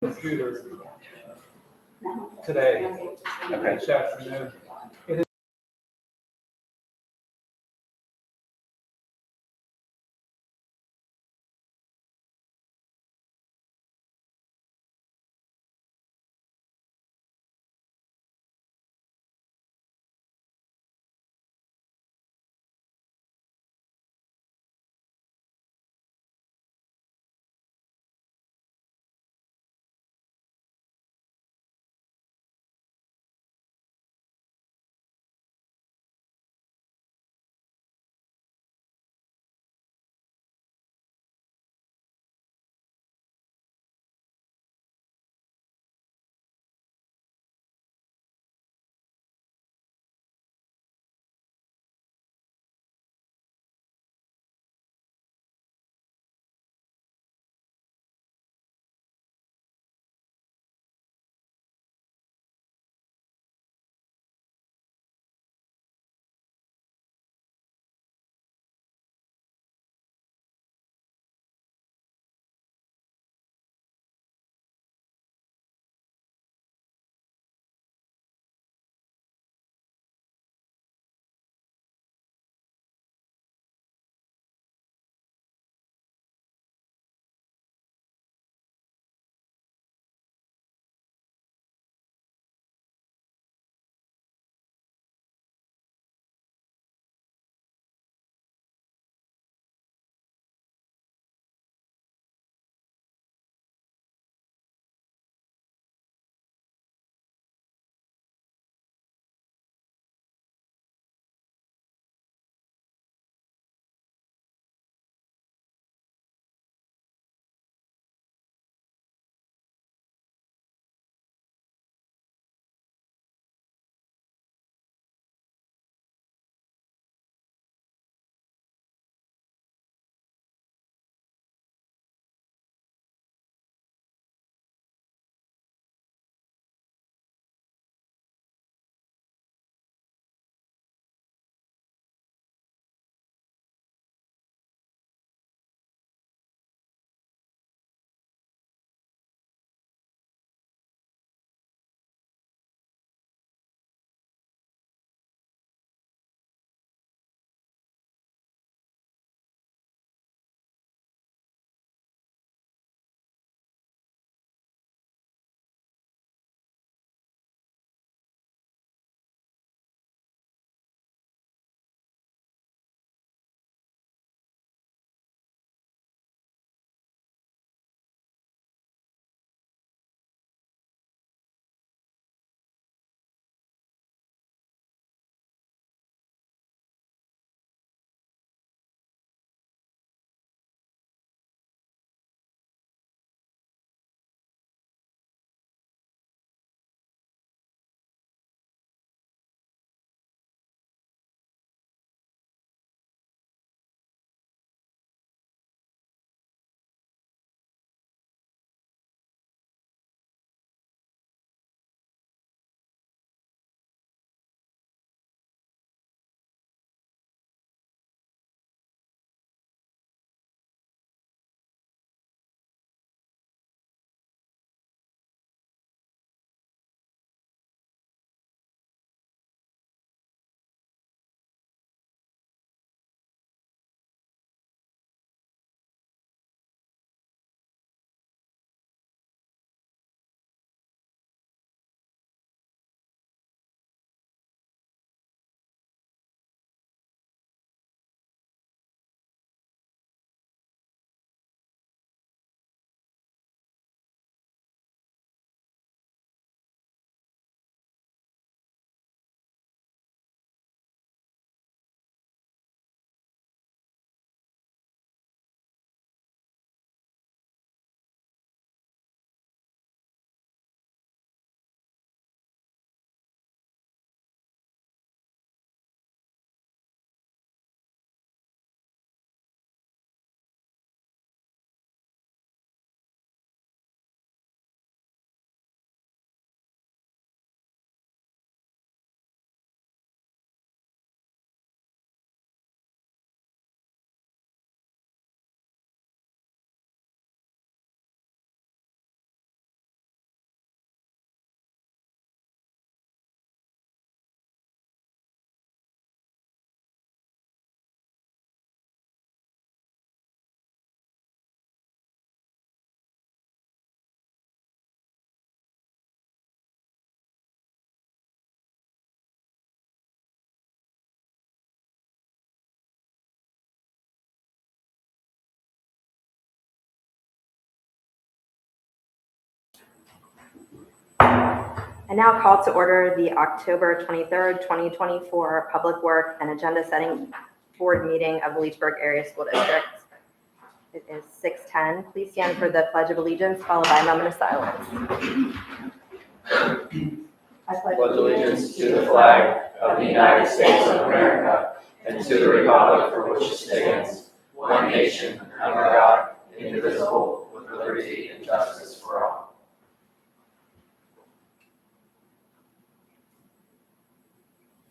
Computer today, Okay. this afternoon. I now call to order the October 23rd, 2024 Public Work and Agenda Setting Board meeting of the Leechburg Area School District. It is 6:10. Please stand for the Pledge of Allegiance, followed by a moment of silence. I pledge allegiance to the flag of the United States of America and to the republic for which it stands, one nation, under God, indivisible, with liberty and justice for all.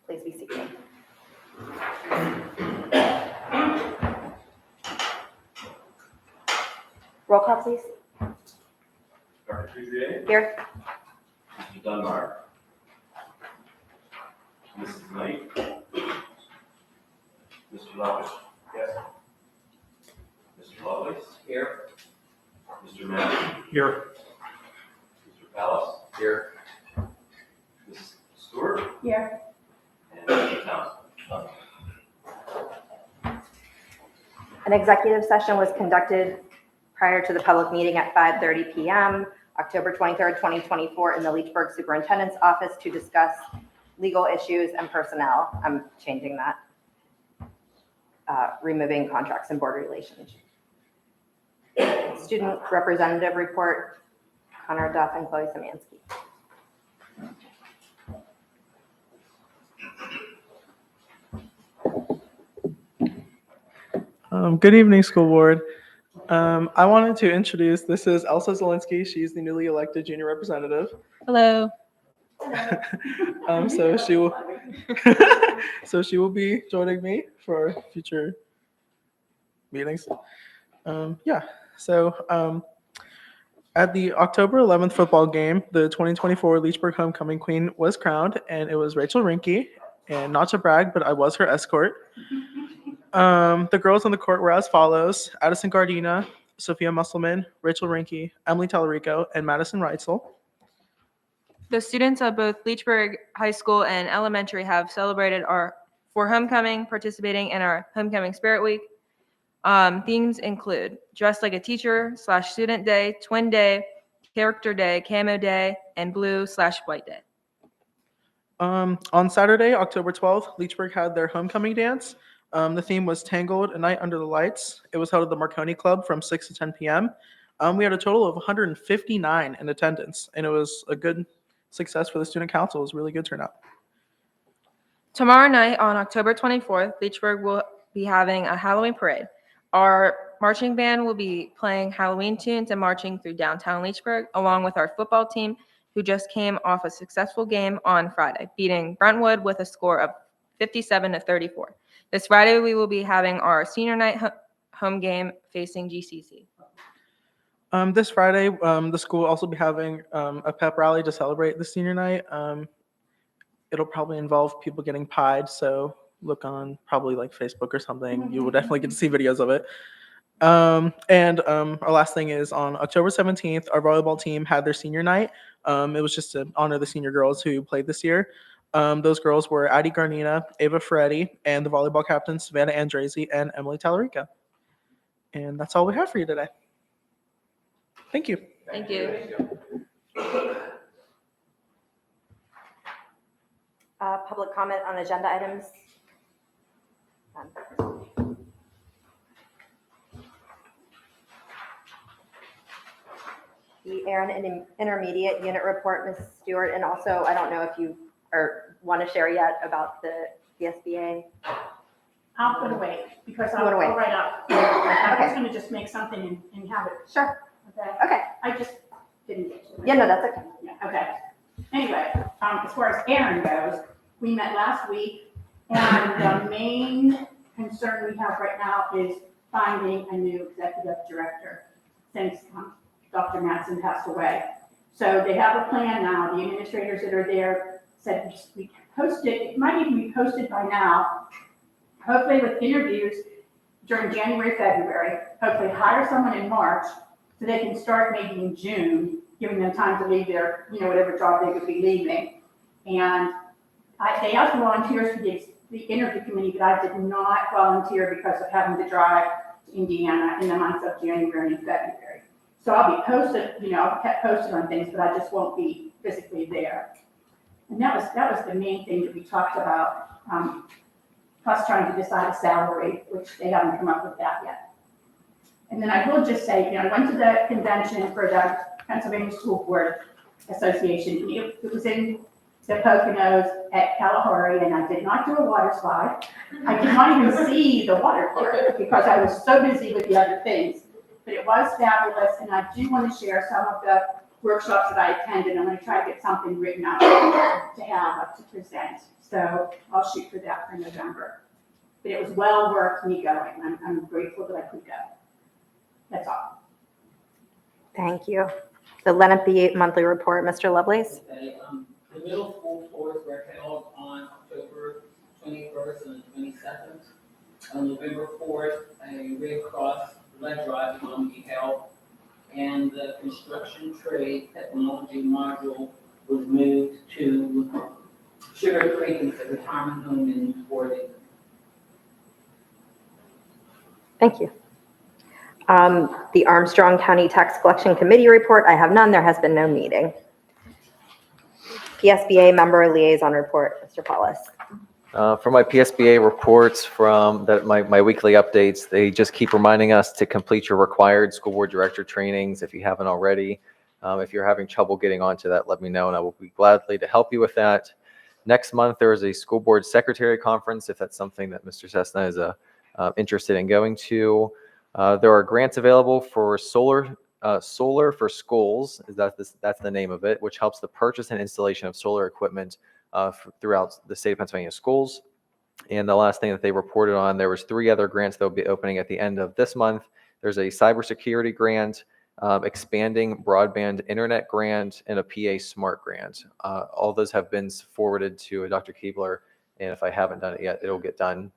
Please be seated. Roll call, please. Dr. Coudrier, Here. Mr. Dunbar, Mrs. Knight, Mr. Lovett. Yes. Mr. Lovelace. Here. Mr. Madden. Here. Mr. Palace. Here. Mrs. Stewart. Here. And Mr. Townsend. An executive session was conducted prior to the public meeting at 5:30 p.m. October 23rd, 2024 in the Leechburg Superintendent's Office to discuss legal issues and personnel. I'm changing that. Removing contracts and board relations. Student representative report, Connor Duff and Chloe Samansky. Good evening, school board. I wanted to introduce, this is Elsa Zielinski. She's the newly elected junior representative. Hello. So she will, so she will be joining me for future meetings. At the October 11th football game, the 2024 Leechburg Homecoming Queen was crowned, and it was Rachel Rinke. And not to brag, but I was her escort. The girls on the court were as follows: Addison Gardina, Sophia Musselman, Rachel Rinke, Emily Tallarico, and Madison Reitzel. The students of both Leechburg High School and Elementary have celebrated for homecoming, participating in our Homecoming Spirit Week. Themes include Dressed Like a Teacher / Student Day, Twin Day, Character Day, Camo Day, and Blue/White Day. On Saturday, October 12th, Leechburg had their homecoming dance. The theme was Tangled, A Night Under the Lights. It was held at the Marconi Club from 6 to 10 p.m. We had a total of 159 in attendance, and it was a good success for the student council. It was a really good turnout. Tomorrow night on October 24th, Leechburg will be having a Halloween parade. Our marching band will be playing Halloween tunes and marching through downtown Leechburg, along with our football team, who just came off a successful game on Friday, beating Brentwood with a score of 57-34. This Friday, we will be having our senior night home game facing GCC. This Friday, the school will also be having a pep rally to celebrate the senior night. It'll probably involve people getting pied, so look on probably like Facebook or something. You will definitely get to see videos of it. Our last thing is on October 17th, our volleyball team had their senior night. It was just to honor the senior girls who played this year. Those girls were Addie Garnina, Ava Ferretti, and the volleyball captains Savannah Andresi and Emily Tallarico. And that's all we have for you today. Thank you. Thank you. Public comment on agenda items. None. The Aaron Intermediate Unit Report, Ms. Stewart, and also I don't know if you want to share yet about the SBA. I'll put away because I'll Put away. go right up. I was going to just make something and have it. Sure. Okay. Okay. I just didn't get to it. Yeah, no, that's okay. Yeah, okay. Anyway, as far as Aaron goes, we met last week, and the main concern we have right now is finding a new executive director since Dr. Madsen passed away. So they have a plan now. The administrators that are there said we posted, it might even be posted by now, hopefully with interviews during January, February, hopefully hire someone in March so they can start maybe in June, giving them time to leave their, whatever job they would be leaving. And they asked volunteers for the interview committee, but I did not volunteer because of having to drive to Indiana in the months of January and February. So I'll be posted, I'll kept posted on things, but I just won't be physically there. And that was the main thing that we talked about, plus trying to decide a salary, which they haven't come up with that yet. And then I will just say, I went to the convention for the Pennsylvania School Board Association. It was in the Poconos at Kalahari, and I did not do a water slide. I did not even see the water part because I was so busy with the other things. But it was fabulous, and I do want to share some of the workshops that I attended. I'm going to try to get something written up to have to present. So I'll shoot for that for November. But it was well worth me going. I'm grateful that I could go. That's all. Thank you. The Lenape monthly report, Mr. Lovelace. Okay, the middle school sports were held on October 21st and the 22nd. On November 4th, a Red Cross blood drive is going to be held, and the construction trade technology module was moved to Sugar Creek and the retirement home in Worthing. Thank you. The Armstrong County Tax Collection Committee report, I have none. There has been no meeting. PSBA member liaison report, Mr. Paulus. For my PSBA reports from my weekly updates, they just keep reminding us to complete your required school board director trainings if you haven't already. If you're having trouble getting onto that, let me know and I will be gladly to help you with that. Next month, there is a school board secretary conference if that's something that Mr. Cessna is interested in going to. There are grants available for solar for schools. That's the name of it, which helps the purchase and installation of solar equipment throughout the state of Pennsylvania schools. And the last thing that they reported on, there was 3 other grants that will be opening at the end of this month. There's a cybersecurity grant, expanding broadband internet grant, and a PA smart grant. All those have been forwarded to Dr. Keebler, and if I haven't done it yet, it'll get done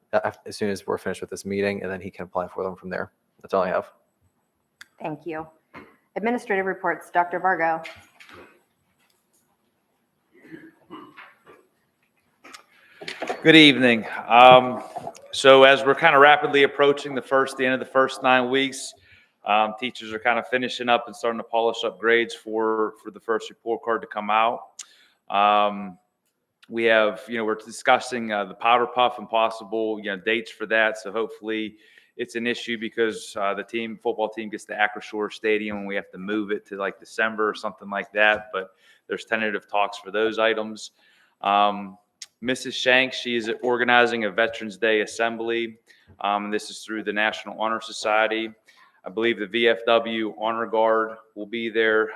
as soon as we're finished with this meeting, and then he can apply for them from there. That's all I have. Thank you. Administrative reports, Dr. Vargo. Good evening. So as we're kind of rapidly approaching the end of the first 9 weeks, teachers are kind of finishing up and starting to polish up grades for the first report card to come out. We have, we're discussing the powder puff and possible, dates for that. So hopefully it's an issue because the football team gets to Acrisure Stadium and we have to move it to like December or something like that. But there's tentative talks for those items. Mrs. Shanks, she is organizing a Veterans Day assembly. This is through the National Honor Society. I believe the VFW Honor Guard will be there.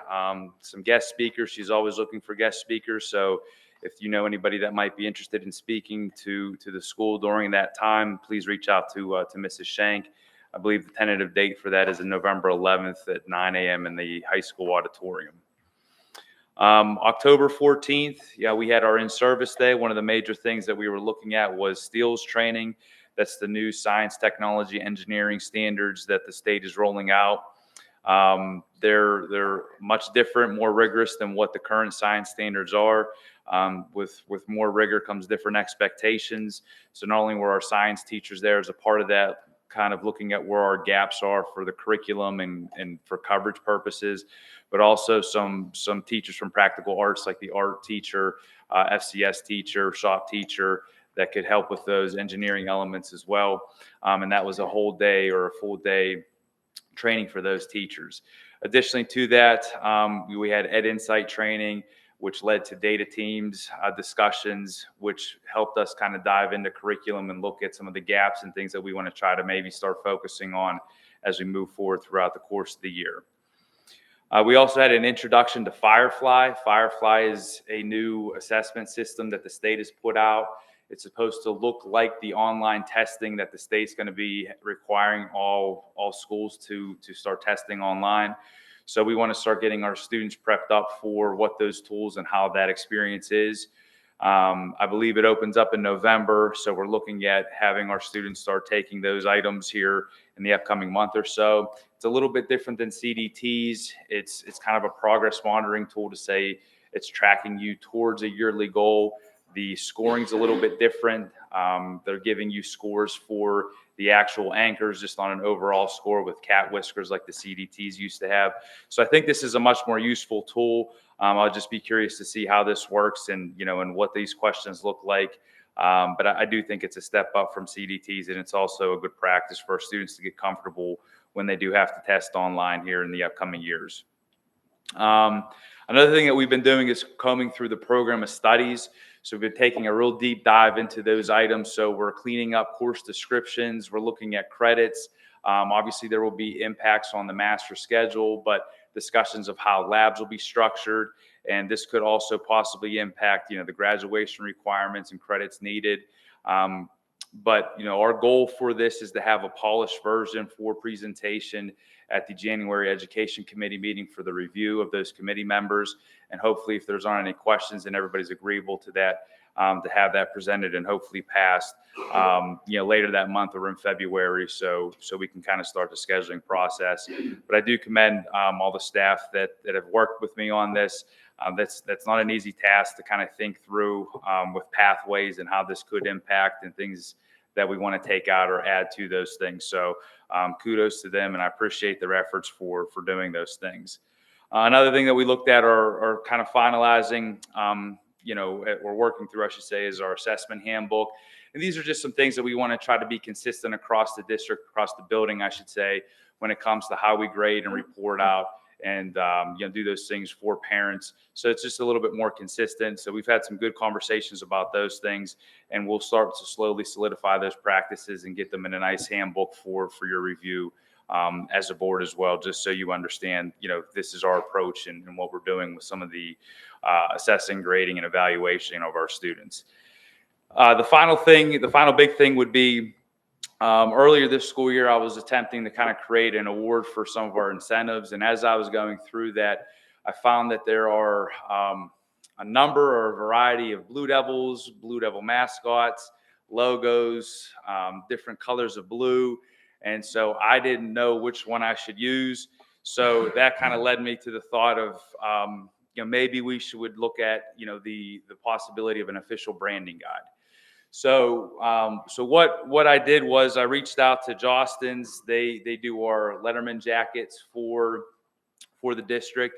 Some guest speakers. She's always looking for guest speakers. So if you know anybody that might be interested in speaking to the school during that time, please reach out to Mrs. Shank. I believe the tentative date for that is November 11th at 9 a.m. in the high school auditorium. October 14th, we had our in-service day. One of the major things that we were looking at was STEELS training. That's the new science, technology, engineering standards that the state is rolling out. They're much different, more rigorous than what the current science standards are. With more rigor comes different expectations. So not only were our science teachers there as a part of that, kind of looking at where our gaps are for the curriculum and for coverage purposes, but also some teachers from practical arts, like the art teacher, FCS teacher, shop teacher, that could help with those engineering elements as well. And that was a whole day or a full day training for those teachers. Additionally to that, we had Ed Insight training, which led to data teams discussions, which helped us kind of dive into curriculum and look at some of the gaps and things that we want to try to maybe start focusing on as we move forward throughout the course of the year. We also had an introduction to Firefly. Firefly is a new assessment system that the state has put out. It's supposed to look like the online testing that the state's going to be requiring all schools to start testing online. So we want to start getting our students prepped up for what those tools and how that experience is. I believe it opens up in November, so we're looking at having our students start taking those items here in the upcoming month or so. It's a little bit different than CDTs. It's kind of a progress monitoring tool to say it's tracking you towards a yearly goal. The scoring's a little bit different. They're giving you scores for the actual anchors just on an overall score with cat whiskers like the CDTs used to have. So I think this is a much more useful tool. I'll just be curious to see how this works and, and what these questions look like. But I do think it's a step up from CDTs, and it's also a good practice for students to get comfortable when they do have to test online here in the upcoming years. Another thing that we've been doing is combing through the program of studies. So we've been taking a real deep dive into those items. So we're cleaning up course descriptions. We're looking at credits. Obviously, there will be impacts on the master schedule, but discussions of how labs will be structured. And this could also possibly impact, the graduation requirements and credits needed. But our goal for this is to have a polished version for presentation at the January Education Committee meeting for the review of those committee members. And hopefully, if there's aren't any questions and everybody's agreeable to that, to have that presented and hopefully passed, later that month or in February, so we can kind of start the scheduling process. But I do commend all the staff that have worked with me on this. That's not an easy task to kind of think through with pathways and how this could impact and things that we want to take out or add to those things. So kudos to them, and I appreciate their efforts for doing those things. Another thing that we looked at or kind of finalizing, we're working through, I should say, is our assessment handbook. And these are just some things that we want to try to be consistent across the district, across the building, I should say, when it comes to how we grade and report out and do those things for parents. So it's just a little bit more consistent. So we've had some good conversations about those things, and we'll start to slowly solidify those practices and get them in a nice handbook for your review as a board as well, just so you understand, this is our approach and what we're doing with some of the assessing, grading, and evaluation of our students. The final big thing would be, earlier this school year, I was attempting to kind of create an award for some of our incentives. And as I was going through that, I found that there are a number or a variety of Blue Devil mascots, logos, different colors of blue. And so I didn't know which one I should use. So that kind of led me to the thought of, maybe we would look at, the possibility of an official branding guide. So what I did was I reached out to Jostens. They do our Letterman jackets for the district,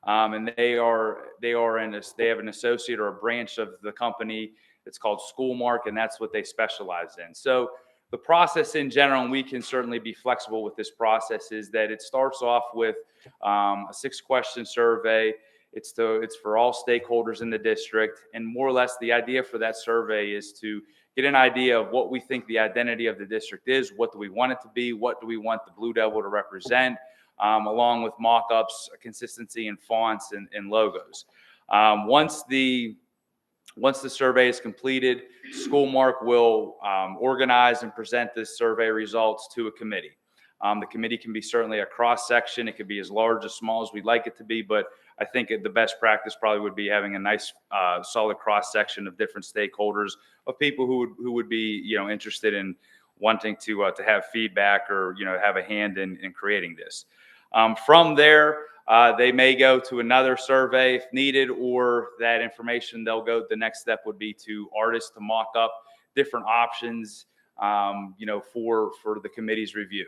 and they have an associate or a branch of the company. It's called Schoolmark, and that's what they specialize in. So the process in general, and we can certainly be flexible with this process, is that it starts off with a 6-question survey. It's for all stakeholders in the district, and more or less the idea for that survey is to get an idea of what we think the identity of the district is, what do we want it to be, what do we want the Blue Devil to represent, along with mock-ups, consistency in fonts and logos. Once the survey is completed, Schoolmark will organize and present the survey results to a committee. The committee can be certainly a cross-section. It could be as large, as small as we'd like it to be, but I think the best practice probably would be having a nice, solid cross-section of different stakeholders, of people who would be, interested in wanting to have feedback or, have a hand in creating this. From there, they may go to another survey if needed, or that information the next step would be to artists to mock up different options, for the committee's review.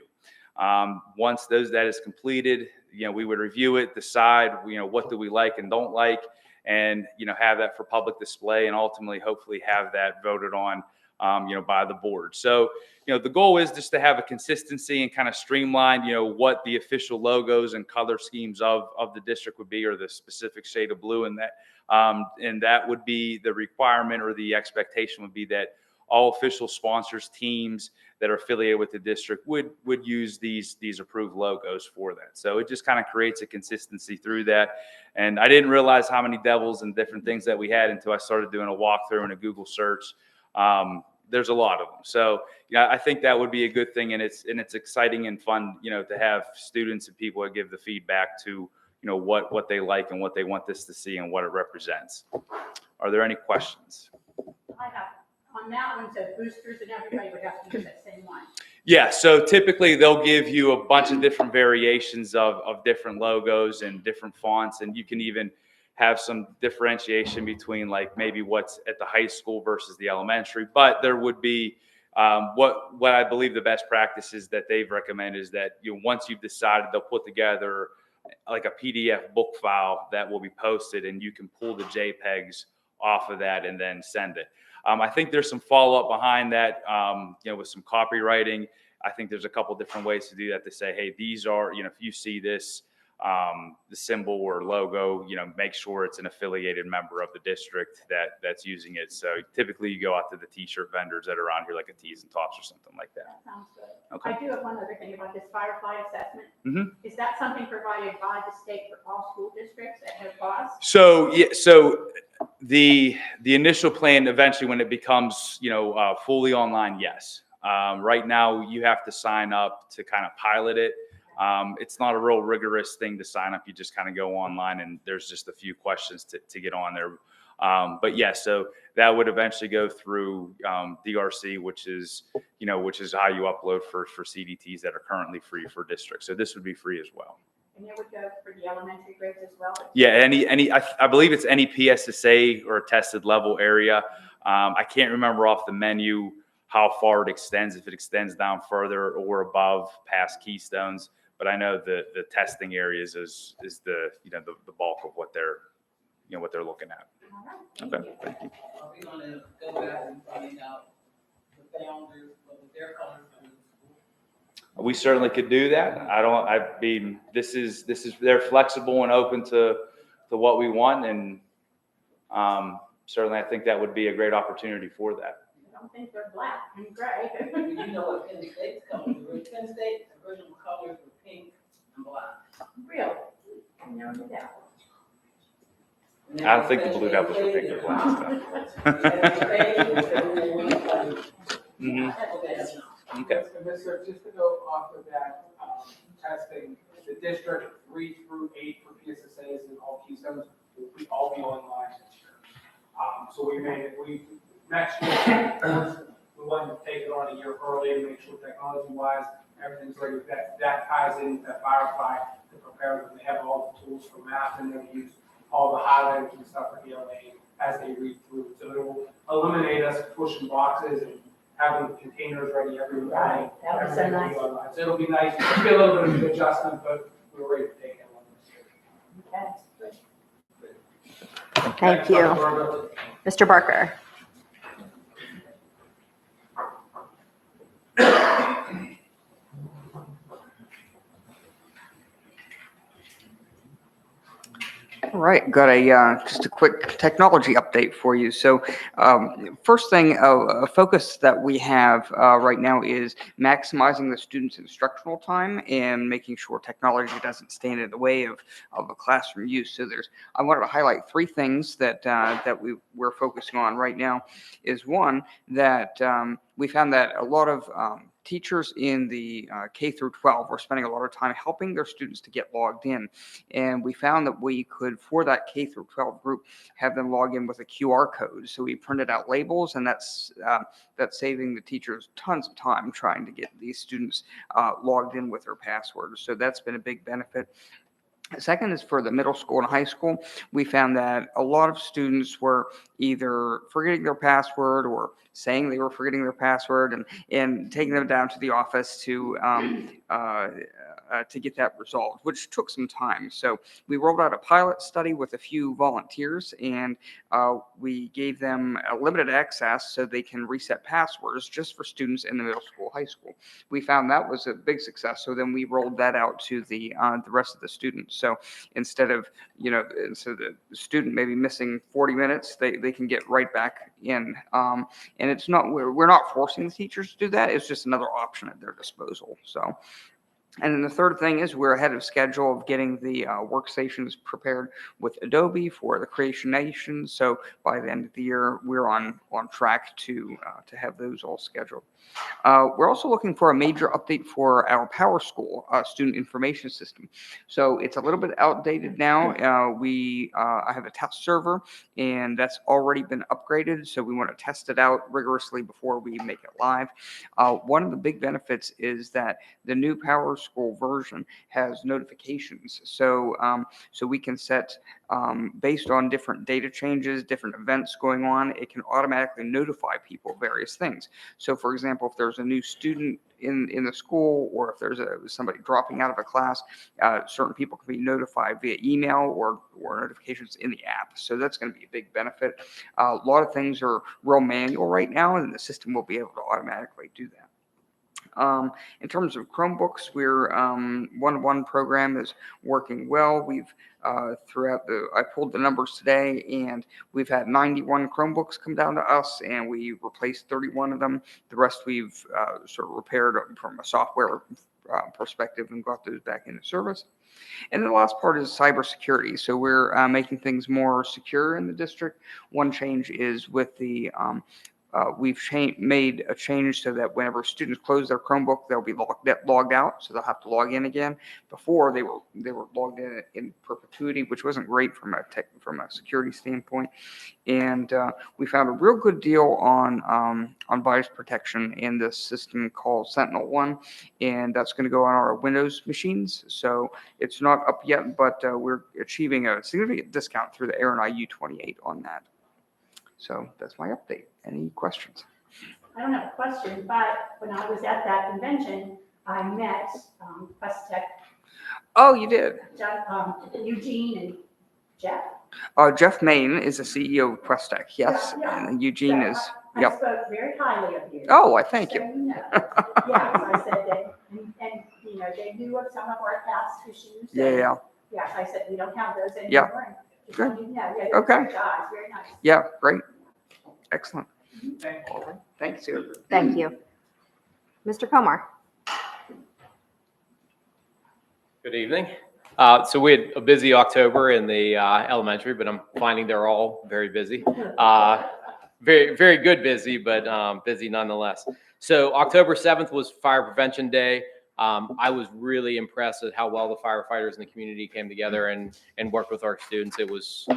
Once that is completed, we would review it, decide, what do we like and don't like, and, have that for public display, and ultimately, hopefully have that voted on, by the board. So, the goal is just to have a consistency and kind of streamline, what the official logos and color schemes of the district would be, or the specific shade of blue, and that would be the requirement, or the expectation would be that all official sponsors, teams that are affiliated with the district would use these approved logos for that. So it just kind of creates a consistency through that. And I didn't realize how many devils and different things that we had until I started doing a walkthrough and a Google search. There's a lot of them. So I think that would be a good thing, and it's exciting and fun, to have students and people that give the feedback to, what they like and what they want this to see and what it represents. Are there any questions? I have, on that one, so boosters and everybody would have to use that same one. Yeah, so typically they'll give you a bunch of different variations of different logos and different fonts, and you can even have some differentiation between like maybe what's at the high school versus the elementary. But there would be what I believe the best practice is that they've recommended is that once you've decided, they'll put together like a PDF book file that will be posted, and you can pull the JPEGs off of that and then send it. I think there's some follow-up behind that, with some copywriting. I think there's a couple different ways to do that, to say, hey, these are, if you see this, the symbol or logo, make sure it's an affiliated member of the district that's using it. So typically you go out to the t-shirt vendors that are around here, like a Tees and Tops or something like that. That sounds good. Okay. I do have one other thing about this Firefly assessment. Mhm. Is that something provided by the state for all school districts at no cost? So yeah, so the initial plan, eventually when it becomes fully online, yes. Right now you have to sign up to kind of pilot it. It's not a real rigorous thing to sign up. You just kind of go online, and there's just a few questions to get on there. But yeah, so that would eventually go through DRC, which is how you upload for CDTs that are currently free for districts. So this would be free as well. And it would go for the elementary grades as well? Yeah, I believe it's any PSSA or tested level area. I can't remember off the menu how far it extends, if it extends down further or above past Keystones. But I know the testing areas is the bulk of what they're looking at. All right, thank Okay, you. thank you. Are we gonna go back and find out the founders, what was their colors for the school? We certainly could do that. They're flexible and open to what we want, and certainly I think that would be a great opportunity for that. I don't think they're black and gray. Do you know what Penn State's colors were? Penn State's original colors were pink and black. Real. I never knew that. I don't think the Blue Devils were pink or black. Mhm. Okay. Mr. Just to go off of that testing, the district 3 through 8 for PSSAs and all Keystones will all be online next year. So next year, we wanted to take it on a year early to make sure technology-wise, everything's ready. That ties into Firefly to prepare them. They have all the tools for math, and they'll use all the highlights and stuff for ELA as they read through. So it will eliminate us pushing boxes and having containers ready every day. Right, that would be so Everything will nice. be online. So it'll be nice. It'll be a little bit of an adjustment, but we're ready to take it on this year. Okay. Thank you. Mr. Barker. All right, got just a quick technology update for you. So first thing, a focus that we have right now is maximizing the students' instructional time and making sure technology doesn't stand in the way of a classroom use. So I wanted to highlight three things that we're focusing on right now. Is one, that we found that a lot of teachers in the K through 12 were spending a lot of time helping their students to get logged in. And we found that we could, for that K through 12 group, have them log in with a QR code. So we printed out labels, and that's saving the teachers tons of time trying to get these students logged in with their passwords. So that's been a big benefit. Second is for the middle school and high school. We found that a lot of students were either forgetting their password or saying they were forgetting their password, and taking them down to the office to get that resolved, which took some time. So we rolled out a pilot study with a few volunteers, and we gave them a limited access so they can reset passwords just for students in the middle school, high school. We found that was a big success. So then we rolled that out to the rest of the students. So instead of the student maybe missing 40 minutes, they can get right back in. And it's not, we're not forcing the teachers to do that. It's just another option at their disposal. So. And then the third thing is we're ahead of schedule of getting the workstations prepared with Adobe for the Creation Nation. So by the end of the year, we're on track to have those all scheduled. We're also looking for a major update for our Power School student information system. So it's a little bit outdated now. I have a test server, and that's already been upgraded. So we want to test it out rigorously before we make it live. One of the big benefits is that the new Power school version has notifications. So, so we can set, based on different data changes, different events going on, it can automatically notify people of various things. So for example, if there's a new student in the school, or if there's somebody dropping out of a class, certain people can be notified via email or notifications in the app. So that's going to be a big benefit. A lot of things are real manual right now, and the system will be able to automatically do that. In terms of Chromebooks, we're one-to-one program is working well. We've I pulled the numbers today, and we've had 91 Chromebooks come down to us, and we replaced 31 of them. The rest we've sort of repaired from a software perspective and got those back into service. And the last part is cybersecurity. So we're making things more secure in the district. One change is with the we've made a change so that whenever students close their Chromebook, they'll be logged out, so they'll have to log in again. Before they were logged in perpetuity, which wasn't great from a security standpoint. And we found a real good deal on virus protection in this system called Sentinel-1, and that's going to go on our Windows machines. So it's not up yet, but we're achieving a significant discount through the Aaron IU28 on that. So that's my update. Any questions? I don't have a question, but when I was at that convention, I met Quest Tech, Oh, you did. Eugene and Jeff. Jeff Main is the CEO of Quest Tech, yes, Yeah. and Eugene So is. I Yep. spoke very highly of you. Oh, I thank So you. know. Yes, I said that, and you know, they knew of some of our past issues. Yeah. Yes, I said, we don't have those Yeah. anymore. And just Good. wanted you to know, yeah, they're Okay. great guys, very nice. Yeah, great. Excellent. Thank you. Thanks, Sue. Thank you. Mr. Komar. Good evening. So we had a busy October in the elementary, but I'm finding they're all very busy. Very, very good busy, but busy nonetheless. So October 7th was Fire Prevention Day. I was really impressed at how well the firefighters in the community came together and worked with our students. It was,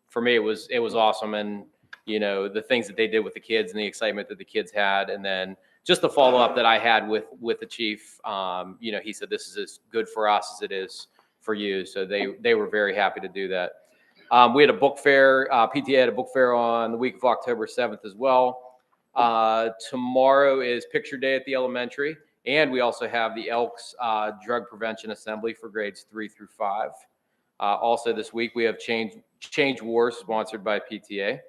for me, it was awesome. And, you know, the things that they did with the kids and the excitement that the kids had. And then just the follow-up that I had with the chief, you know, he said, this is as good for us as it is for you. So they were very happy to do that. We had a book fair, PTA had a book fair on the week of October 7th as well. Tomorrow is picture day at the elementary. And we also have the Elks Drug Prevention Assembly for grades 3 through 5. Also this week we have Change Wars sponsored by PTA.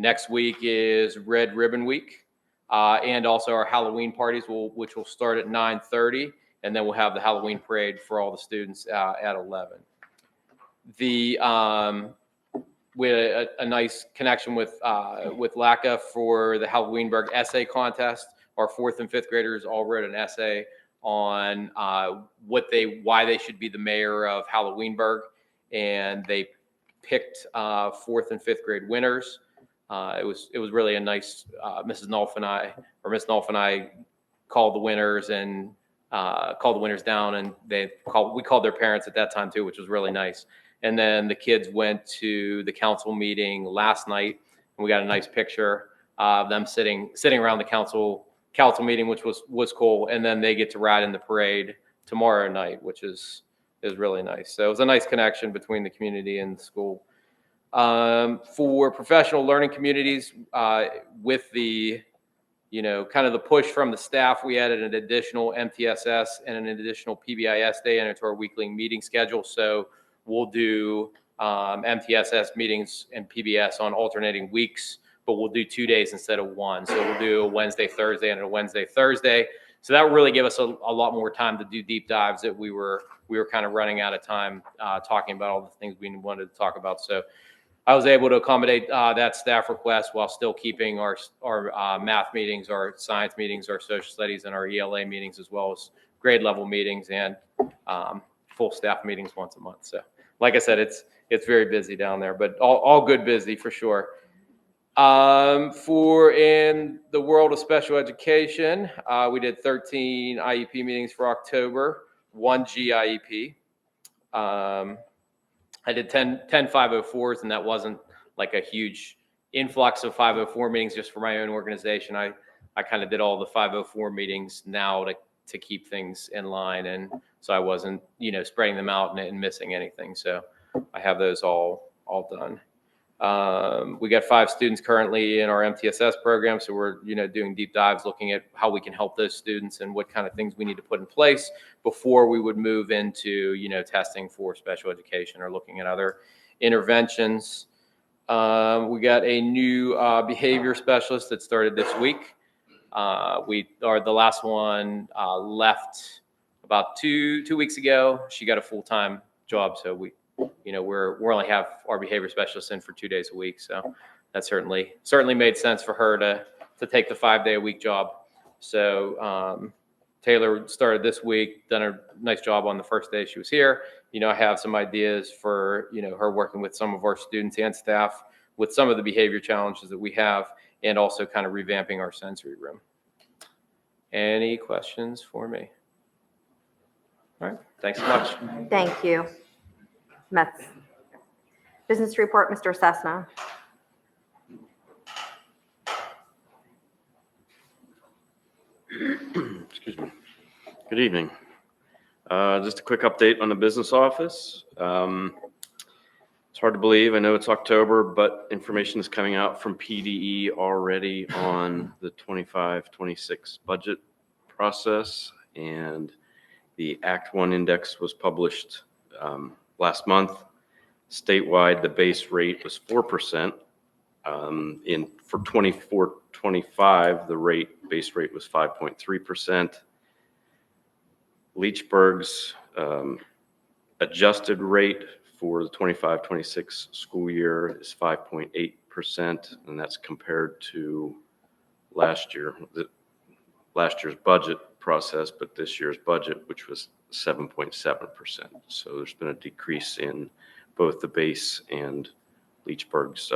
Next week is Red Ribbon Week. And also our Halloween parties, which will start at 9:30. And then we'll have the Halloween parade for all the students at 11. We had a nice connection with LACA for the Halloweenburg essay contest. Our 4th and 5th graders all wrote an essay on why they should be the mayor of Halloweenburg, and they picked 4th and 5th grade winners. It was really a nice. Miss Nolf and I called the winners and called the winners down, and we called their parents at that time too, which was really nice. And then the kids went to the council meeting last night, and we got a nice picture of them sitting around the council meeting, which was cool. And then they get to ride in the parade tomorrow night, which is really nice. So it was a nice connection between the community and the school. For professional learning communities, with the, you know, kind of the push from the staff, we added an additional MTSS and an additional PBIS day into our weekly meeting schedule. So we'll do MTSS meetings and PBS on alternating weeks, but we'll do 2 days instead of one. So we'll do a Wednesday, Thursday, and a Wednesday, Thursday. So that will really give us a lot more time to do deep dives that we were kind of running out of time talking about all the things we wanted to talk about. So I was able to accommodate that staff request while still keeping our math meetings, our science meetings, our social studies, and our ELA meetings, as well as grade level meetings and full staff meetings once a month. So like I said, it's very busy down there, but all good busy for sure. For in the world of special education, we did 13 IEP meetings for October, 1 GIEP. I did 10 504s, and that wasn't like a huge influx of 504 meetings just for my own organization. I kind of did all the 504 meetings now to keep things in line. And so I wasn't, spreading them out and missing anything. So I have those all done. We got 5 students currently in our MTSS program. So we're, doing deep dives, looking at how we can help those students and what kind of things we need to put in place before we would move into, testing for special education or looking at other interventions. We got a new behavior specialist that started this week. The last one left about two weeks ago. She got a full-time job. So we're only have our behavior specialist in for 2 days a week. So that certainly made sense for her to take the 5-day-a-week job. So Taylor started this week, done a nice job on the first day she was here. I have some ideas for, her working with some of our students and staff with some of the behavior challenges that we have, and also kind of revamping our sensory room. Any questions for me? All right, thanks so much. Thank you. Mets. Business report, Mr. Cessna. Excuse me. Good evening. Just a quick update on the business office. It's hard to believe. I know it's October, but information is coming out from PDE already on the 25-26 budget process, and the Act 1 index was published last month. Statewide, the base rate was 4%. For 24-25, the base rate was 5.3%. Leechburg's adjusted rate for the 25-26 school year is 5.8%, and that's compared to last year's budget process, but this year's budget, which was 7.7%. So there's been a decrease in both the base and Leechburg's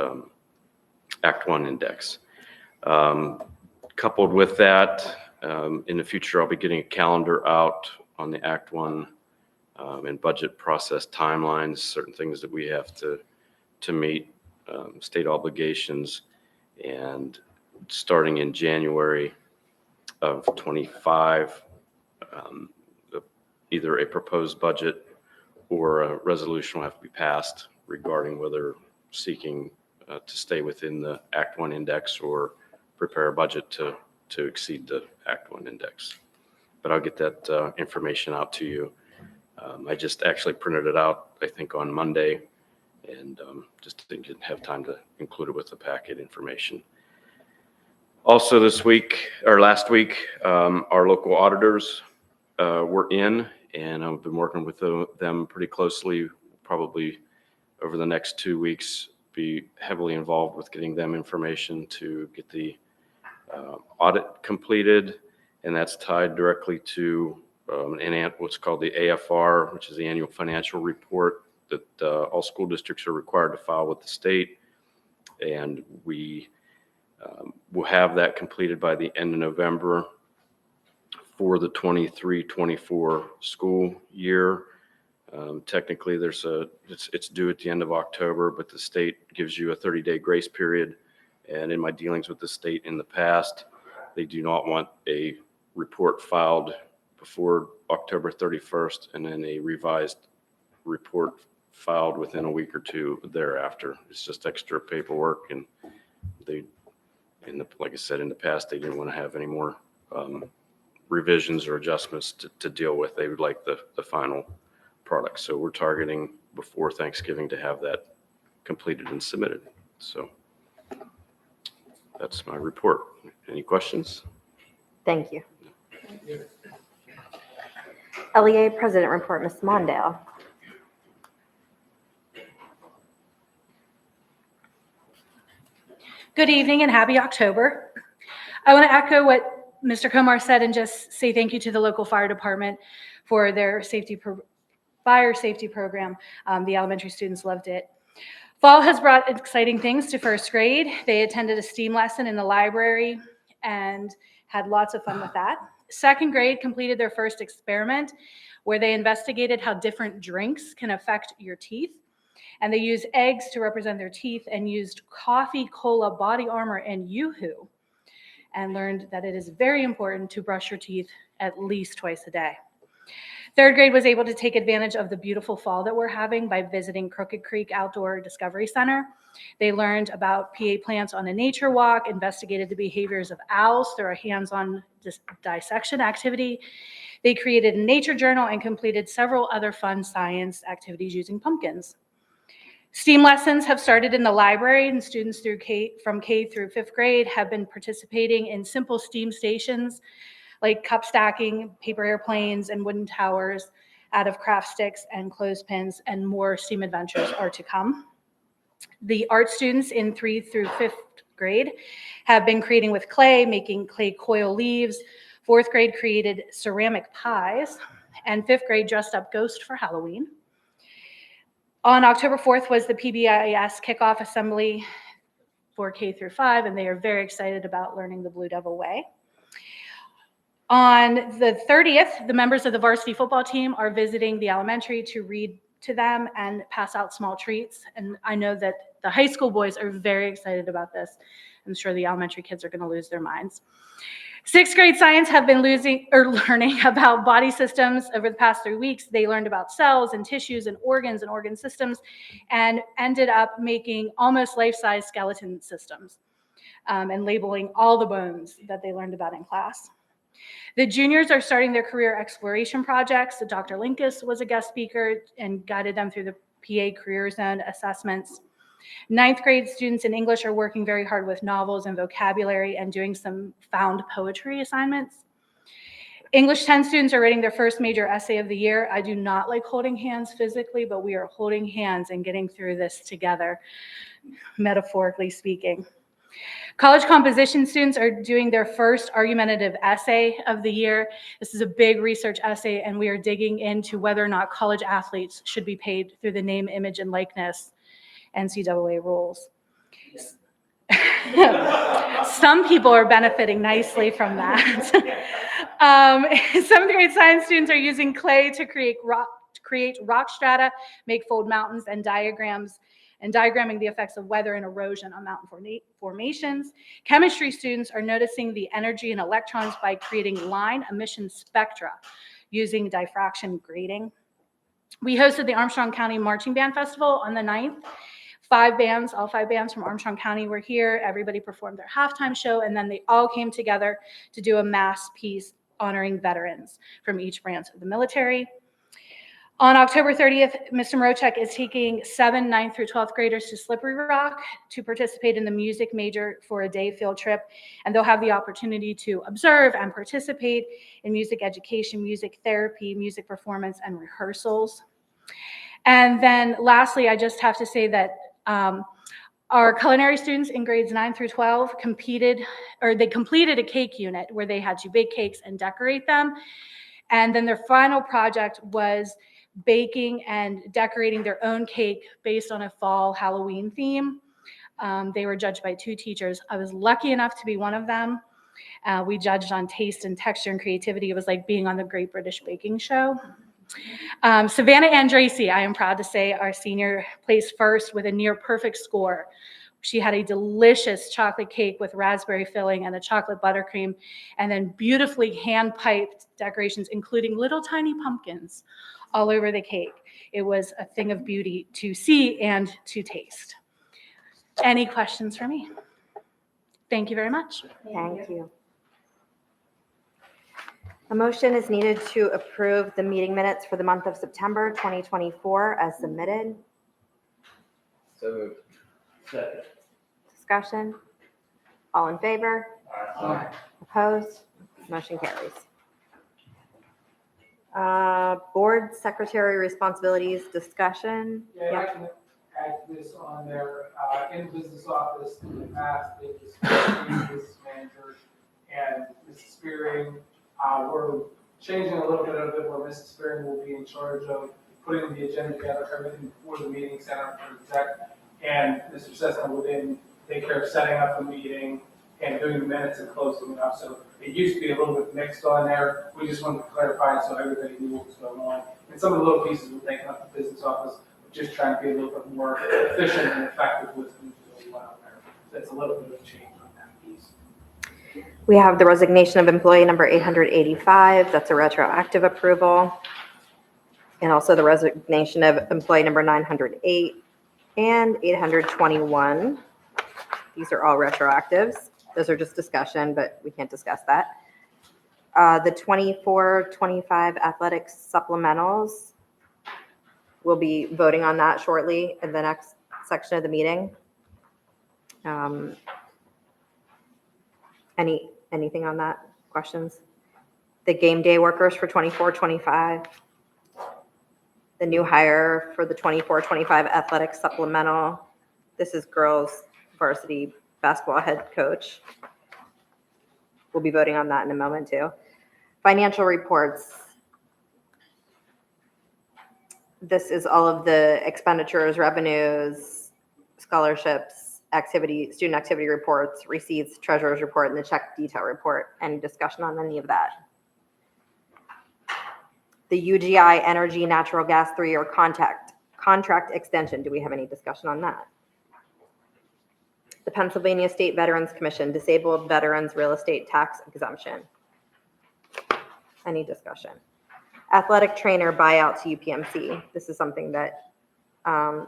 Act 1 index. Coupled with that, in the future, I'll be getting a calendar out on the Act 1 and budget process timelines, certain things that we have to meet, state obligations, and starting in January of 25, either a proposed budget or a resolution will have to be passed regarding whether seeking to stay within the Act 1 index or prepare a budget to exceed the Act 1 index. But I'll get that information out to you. I just actually printed it out, I think, on Monday, and just didn't have time to include it with the packet information. Also last week, our local auditors were in, and I've been working with them pretty closely, probably over the next 2 weeks, be heavily involved with getting them information to get the audit completed, and that's tied directly to what's called the AFR, which is the annual financial report that all school districts are required to file with the state, and we will have that completed by the end of November for the 23-24 school year. Technically, it's due at the end of October, but the state gives you a 30-day grace period. And in my dealings with the state in the past, they do not want a report filed before October 31st and then a revised report filed within a week or two thereafter. It's just extra paperwork, and like I said, in the past, they didn't want to have any more revisions or adjustments to deal with. They would like the final product. So we're targeting before Thanksgiving to have that completed and submitted. So that's my report. Any questions? Thank you. LEA President Report, Ms. Mondale. Good evening and happy October. I want to echo what Mr. Komar said and just say thank you to the local fire department for their fire safety program. The elementary students loved it. Fall has brought exciting things to first grade. They attended a STEAM lesson in the library and had lots of fun with that. Second grade completed their first experiment where they investigated how different drinks can affect your teeth. And they used eggs to represent their teeth and used coffee, cola, body armor, and Yoo-hoo and learned that it is very important to brush your teeth at least twice a day. Third grade was able to take advantage of the beautiful fall that we're having by visiting Crooked Creek Outdoor Discovery Center. They learned about PA plants on a nature walk, investigated the behaviors of owls through a hands-on dissection activity. They created a nature journal and completed several other fun science activities using pumpkins. STEAM lessons have started in the library, and students from K through 5th grade have been participating in simple STEAM stations like cup stacking, paper airplanes, and wooden towers out of craft sticks and clothespins, and more STEAM adventures are to come. The art students in 3 through 5th grade have been creating with clay, making clay coil leaves. 4th grade created ceramic pies, and 5th grade dressed up Ghost for Halloween. On October 4th was the PBIS kickoff assembly for K through 5, and they are very excited about learning the Blue Devil Way. On the 30th, the members of the varsity football team are visiting the elementary to read to them and pass out small treats. And I know that the high school boys are very excited about this. I'm sure the elementary kids are going to lose their minds. 6th grade science have been learning about body systems over the past 3 weeks. They learned about cells and tissues and organ systems, and ended up making almost life-size skeleton systems and labeling all the bones that they learned about in class. The juniors are starting their career exploration projects. So Dr. Linkus was a guest speaker and guided them through the PA Career Zone assessments. 9th grade students in English are working very hard with novels and vocabulary and doing some found poetry assignments. English 10 students are writing their first major essay of the year. I do not like holding hands physically, but we are holding hands and getting through this together, metaphorically speaking. College composition students are doing their first argumentative essay of the year. This is a big research essay, and we are digging into whether or not college athletes should be paid through the name, image, and likeness NCAA rules. Some people are benefiting nicely from that. 7th grade science students are using clay to create rock strata, make fold mountains, and diagramming the effects of weather and erosion on mountain formations. Chemistry students are noticing the energy in electrons by creating line emission spectra using diffraction grating. We hosted the Armstrong County Marching Band Festival on the 9th. All five bands from Armstrong County were here. Everybody performed their halftime show, and then they all came together to do a mass piece honoring veterans from each branch of the military. On October 30th, Mr. Mrochek is taking 7th, 9th through 12th graders to Slippery Rock to participate in the music major for a day field trip. And they'll have the opportunity to observe and participate in music education, music therapy, music performance, and rehearsals. And then lastly, I just have to say that our culinary students in grades 9 through 12 completed a cake unit where they had to bake cakes and decorate them. And then their final project was baking and decorating their own cake based on a fall Halloween theme. They were judged by 2 teachers. I was lucky enough to be one of them. We judged on taste and texture and creativity. It was like being on the Great British Baking Show. Savannah Andracy, I am proud to say, our senior, placed first with a near perfect score. She had a delicious chocolate cake with raspberry filling and a chocolate buttercream, and then beautifully hand-piped decorations, including little tiny pumpkins all over the cake. It was a thing of beauty to see and to taste. Any questions for me? Thank you very much. Thank you. A motion is needed to approve the meeting minutes for the month of September 2024 as submitted. So moved. Second. Discussion? All in favor? Aye. Opposed? Motion carries. Board secretary responsibilities discussion. Yeah, I can add this on there, in the business office, in the past, it was business manager and Mrs. Spearing. We're changing a little bit of it, where Mrs. Spearing will be in charge of putting the agenda together, everything for the meeting center for exec, and Mr. Cessna will then take care of setting up the meeting and doing the minutes and closing it up. So it used to be a little bit mixed on there. We just wanted to clarify it so everybody knew what was going on. And some of the little pieces were taken up the business office, just trying to be a little bit more efficient and effective with who's going on there. So it's a little bit of change on that piece. We have the resignation of employee number 885. That's a retroactive approval. And also the resignation of employee number 908 and 821. These are all retroactives. Those are just discussion, but we can't discuss that. The 24-25 athletics supplementals, we'll be voting on that shortly in the next section of the meeting. Anything on that? Questions? The game day workers for 24-25. The new hire for the 24-25 athletics supplemental. This is girls varsity basketball head coach. We'll be voting on that in a moment too. Financial reports. This is all of the expenditures, revenues, scholarships, student activity reports, receipts, treasurer's report, and the check detail report. Any discussion on any of that? The UGI Energy Natural Gas 3-year contract extension. Do we have any discussion on that? The Pennsylvania State Veterans Commission, disabled veterans real estate tax exemption. Any discussion? Athletic trainer buyout to UPMC. This is something that, I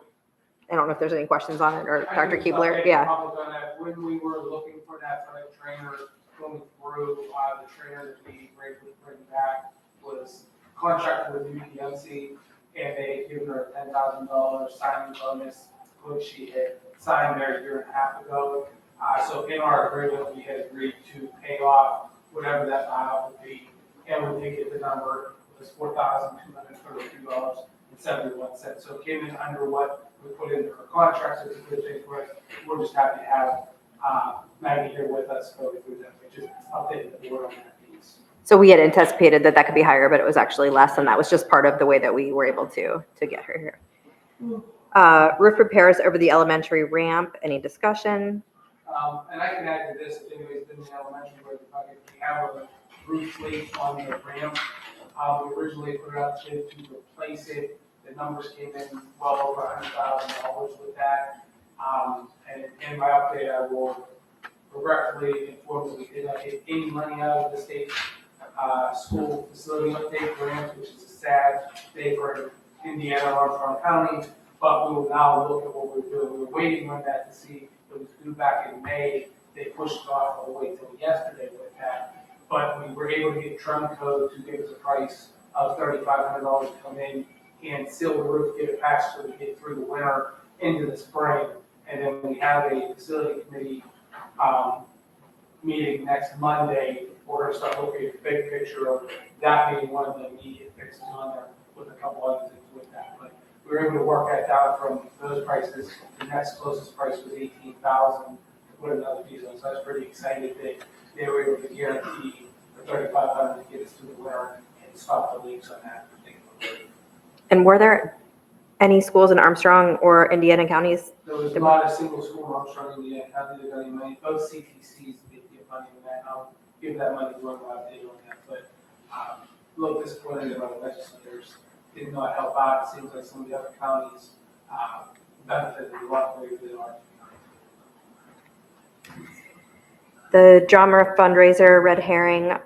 don't know if there's any questions on it, or Dr. Keebler, yeah. When we were looking for that athletic trainer, going through, the trainer that we were able to bring back was contracted with UPMC, and they had given her a $10,000 signing bonus, which she had signed there a year and a half ago. So in our agreement, we had agreed to pay off whatever that buyout would be, and we did get the number. It was $4,232.71. So it came in under what we put into our contract, so it's a good thing for us. We're just happy to have Maggie here with us going through that, but just updating the board on that piece. So we had anticipated that that could be higher, but it was actually less, and that was just part of the way that we were able to get her here. Roof repairs over the elementary ramp. Any discussion? And I can add to this, if anybody's been in elementary where we have a roof leak on the ramp. We originally put it out to replace it. The numbers came in well over $100,000 with that. And in my update, I will regretfully inform that we did not get any money out of the state school facility update grant, which is a sad day for Indiana, Armstrong County. But we will now look at what we're doing. We were waiting on that to see. It was due back in May. They pushed it off all the way till yesterday with that. But we were able to get Trumco to give us a price of $3,500 to come in and seal the roof, get it patched so we get through the winter into the spring. And then we have a facility committee meeting next Monday. We're going to start looking at the big picture of that being one of the immediate fixes on there with a couple other things with that. But we were able to work that down from those prices. The next closest price was $18,000 to put another piece on. So I was pretty excited that they were able to guarantee the $3,500 to get us through the winter and stop the leaks on that particular roof. And were there any schools in Armstrong or Indiana counties? There was not a single school in Armstrong, Indiana County that got any money. Both CTCs did get money on that. I'll give that money to our update on that. But a little disappointed about the legislators did not help out. It seems like some of the other counties benefited a lot more than ours. The drama fundraiser, Red Herring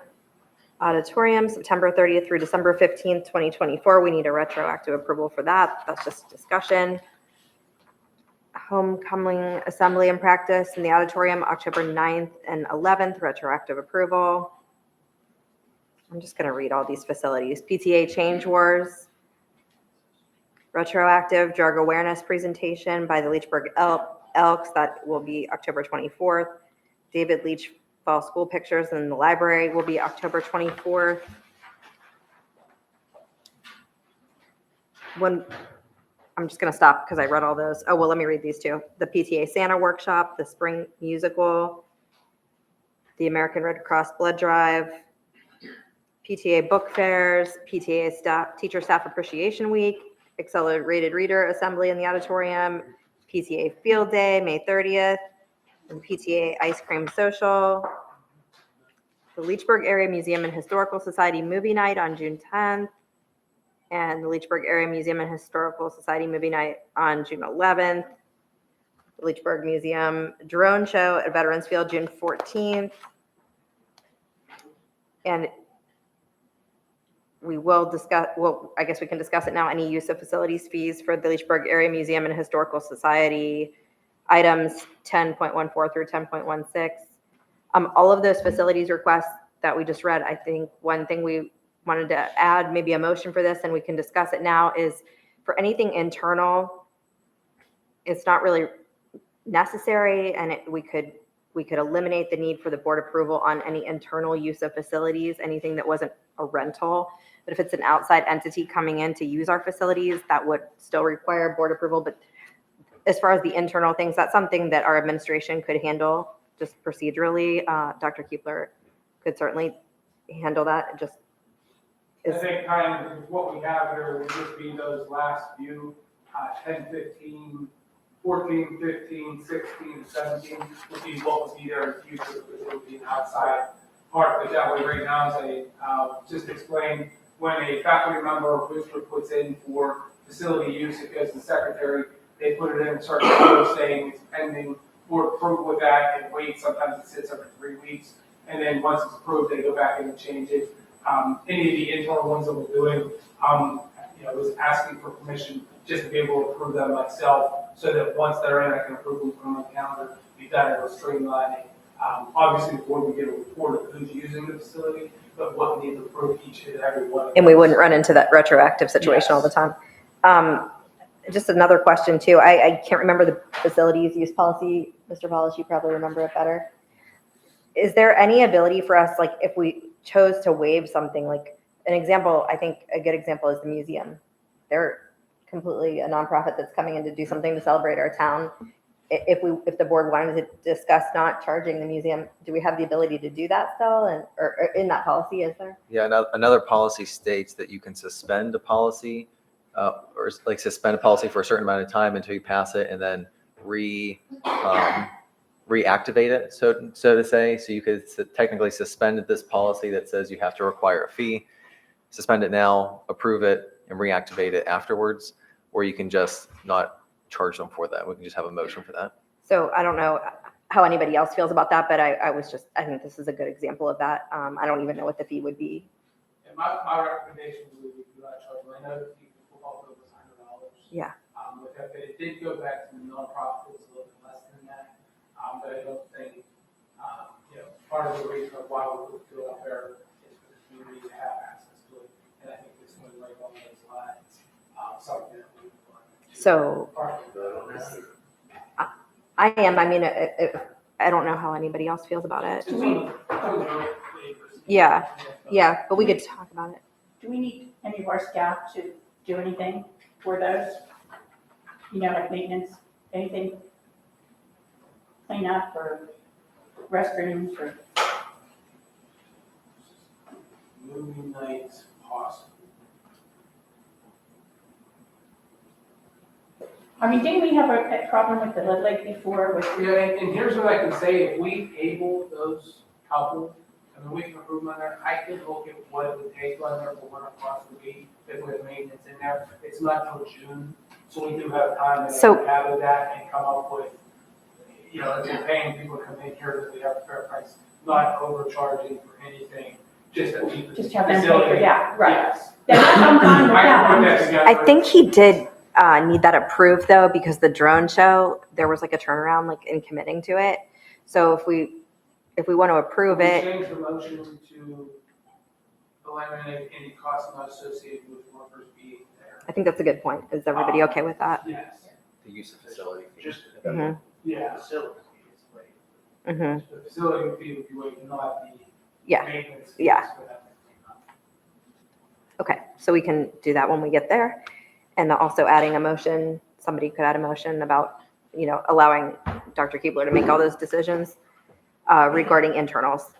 Auditorium, September 30th through December 15th, 2024. We need a retroactive approval for that. That's just discussion. Homecoming assembly and practice in the auditorium, October 9th and 11th, retroactive approval. I'm just going to read all these facilities. PTA Change Wars, retroactive drug awareness presentation by the Leechburg Elks. That will be October 24th. David Leach Fall School Pictures in the library will be October 24th. I'm just going to stop because I read all those. Oh, well, let me read these two. The PTA Santa Workshop, the Spring Musical, the American Red Cross Blood Drive, PTA Book Fairs, PTA Teacher Staff Appreciation Week, Accelerated Reader Assembly in the Auditorium, PTA Field Day, May 30th, and PTA Ice Cream Social, the Leechburg Area Museum and Historical Society Movie Night on June 10th, and the Leechburg Area Museum and Historical Society Movie Night on June 11th, the Leechburg Museum Drone Show at Veterans Field June 14th, And we will discuss, well, I guess we can discuss it now, any use of facilities fees for the Leechburg Area Museum and Historical Society, items 10.14 through 10.16. All of those facilities requests that we just read, I think one thing we wanted to add, maybe a motion for this, and we can discuss it now, is for anything internal, it's not really necessary, and we could eliminate the need for the board approval on any internal use of facilities, anything that wasn't a rental. But if it's an outside entity coming in to use our facilities, that would still require board approval. But as far as the internal things, that's something that our administration could handle just procedurally. Dr. Keepler could certainly handle that. It just I think kind of what we have here would just be those last few, 10, 15, 14, 15, 16, 17, would be what would be there in the future, because it would be an outside part. But that way right now, as I just explained, when a faculty member or booster puts in for facility use, it goes to the secretary, they put it in a certain order saying it's pending board approval with that, and wait, sometimes it sits every 3 weeks, and then once it's approved, they go back in and change it. Any of the internal ones that we're doing, was asking for permission just to be able to approve them myself, so that once they're in, I can approve them from my calendar, be done, and streamlining. Obviously, the board would get a report of who's using the facility, but what needs to approve each and every one. and we wouldn't run into that retroactive situation all the time. Just another question too. I can't remember the facilities use policy. Mr. Wallace, you probably remember it better. Is there any ability for us, like if we chose to waive something, like an example, I think a good example is the museum. They're completely a nonprofit that's coming in to do something to celebrate our town. If the board wanted to discuss not charging the museum, do we have the ability to do that still? Or in that policy, is there? Yeah, another policy states that you can suspend a policy, or like suspend a policy for a certain amount of time until you pass it, and then reactivate it, so to say. So you could technically suspend this policy that says you have to require a fee, suspend it now, approve it, and reactivate it afterwards, or you can just not charge them for that. We can just have a motion for that. So I don't know how anybody else feels about that, but I think this is a good example of that. I don't even know what the fee would be. And my recommendation would be do not charge them. I know the fee for football field was $100. Yeah. With that, but it did go back to the nonprofit, it was a little bit less than that. But I don't think, part of the reason of why we put the field out there is for the community to have access to it. And I think this one right along those lines, something that we would want. So I am. I mean, I don't know how anybody else feels about it. Yeah, but we could talk about it. Do we need any of our staff to do anything for those? Like maintenance, anything? Clean up or restrooms or? Movie nights possible. I mean, didn't we have a problem with the Lead Lake before with? Yeah, and here's what I can say, if we able those couple, I mean, we can approve them on there, I could look at what it would take on there for one across the gate, if we have maintenance in there. It's not till June, so we do have time to gather that and come up with, if we're paying people to come in here, that we have a fair price, not overcharging for anything, just that we. Just have them pay for, yeah, right. Yes. I'm fine with I can put that that. together. I think he did need that approved though, because the drone show, there was like a turnaround like in committing to it. So if we want to approve We it, change the motion to eliminate any costs not associated with workers being there. I think that's a good point. Is everybody okay with that? Yes. The use of facility. Just, Mhm. Yeah. facility is like, Mhm. The facility fee would be waived, not the Yeah. maintenance. Yeah. fees for that. Okay, so we can do that when we get there. And also adding a motion, somebody could add a motion about, allowing Dr. Keebler to make all those decisions regarding internals,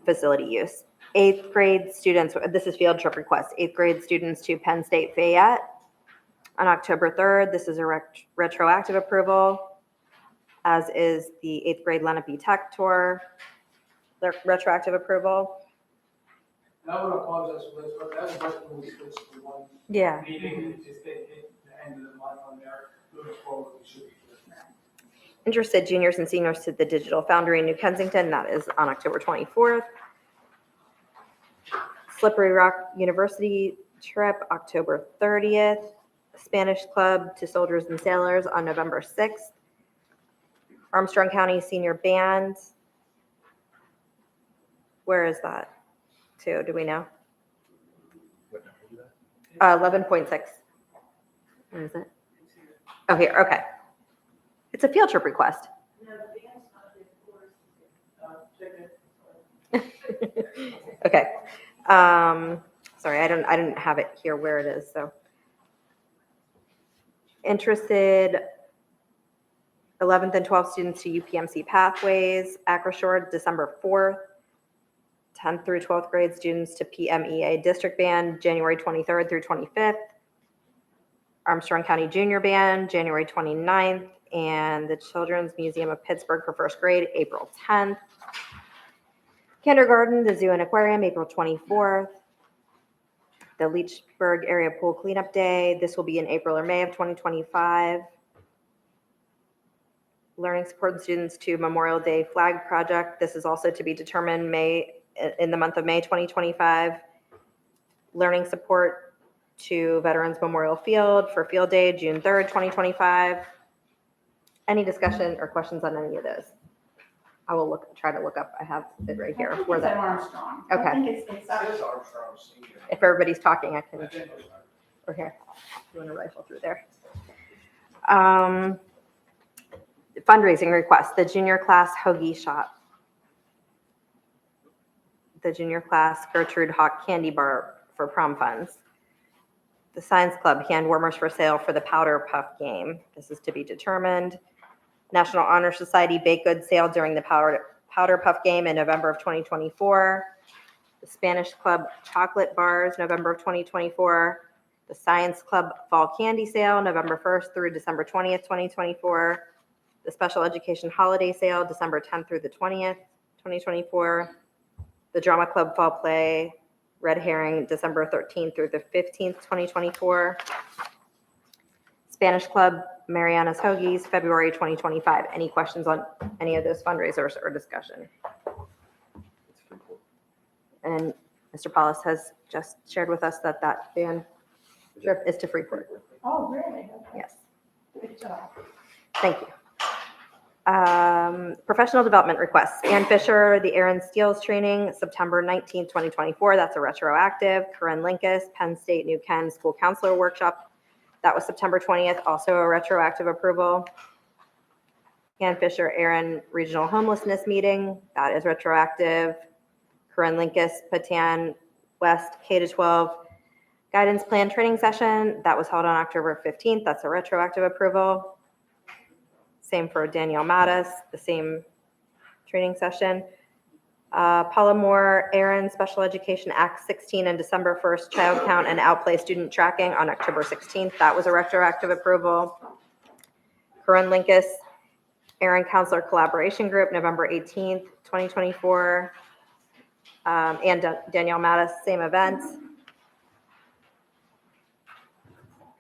facility use. 8th grade students, this is field trip request, 8th grade students to Penn State Fayette on October 3rd. This is a retroactive approval, as is the 8th grade Lenape Tech Tour, retroactive approval. And I would apologize for this, but that was right when we switched to one Yeah. meeting, and it just didn't hit the end of the month on there. Moving forward, we should be good now. Interested juniors and seniors to the Digital Foundry in New Kensington. That is on October 24th. Slippery Rock University trip, October 30th. Spanish Club to Soldiers and Sailors on November 6th. Armstrong County Senior Band. Where is that to? Do we know? 11.6. Where is it? Oh, here. Okay. It's a field trip request. Okay. Sorry, I didn't have it here where it is. So interested 11th and 12th students to UPMC Pathways, Acroshore, December 4th. 10th through 12th grade students to PMEA District Band, January 23rd through 25th. Armstrong County Junior Band, January 29th. And the Children's Museum of Pittsburgh for first grade, April 10th. Kindergarten, the Zoo and Aquarium, April 24th. The Leechburg Area Pool Cleanup Day, this will be in April or May of 2025. Learning support students to Memorial Day Flag Project, this is also to be determined in the month of May 2025. Learning support to Veterans Memorial Field for Field Day, June 3rd, 2025. Any discussion or questions on any of those? I will try to look up. I have it right here. I think Where it's at that? Armstrong. Okay. I think it's Armstrong Senior. If everybody's talking, I can. I think it's- Or here, you want to rifle through there. Fundraising request, the junior class hoagie shop. The junior class Gertrude Hawk candy bar for prom funds. The Science Club hand warmers for sale for the Powder Puff game. This is to be determined. National Honor Society baked goods sale during the Powder Puff game in November of 2024. The Spanish Club chocolate bars, November of 2024. The Science Club fall candy sale, November 1st through December 20th, 2024. The Special Education holiday sale, December 10th through the 20th, 2024. The Drama Club fall play, Red Herring, December 13th through the 15th, 2024. Spanish Club, Mariana's Hoagies, February 2025. Any questions on any of those fundraisers or discussion? And Mr. Paulus has just shared with us that that band trip is to Freeport. Oh, really? Yes, Good job. thank you. Professional development requests. Ann Fisher, the Aaron Steels training, September 19th, 2024. That's a retroactive. Corinne Linkus, Penn State New Ken School Counselor Workshop. That was September 20th, also a retroactive approval. Ann Fisher, Aaron Regional Homelessness Meeting. That is retroactive. Corinne Linkus, Patan West K-12 Guidance Plan Training Session. That was held on October 15th. That's a retroactive approval. Same for Danielle Mattis, the same training session. Paula Moore, Aaron, Special Education Act 16 and December 1st, child count and outplay student tracking on October 16th. That was a retroactive approval. Corinne Linkus, Aaron Counselor Collaboration Group, November 18th, 2024. And Danielle Mattis, same event.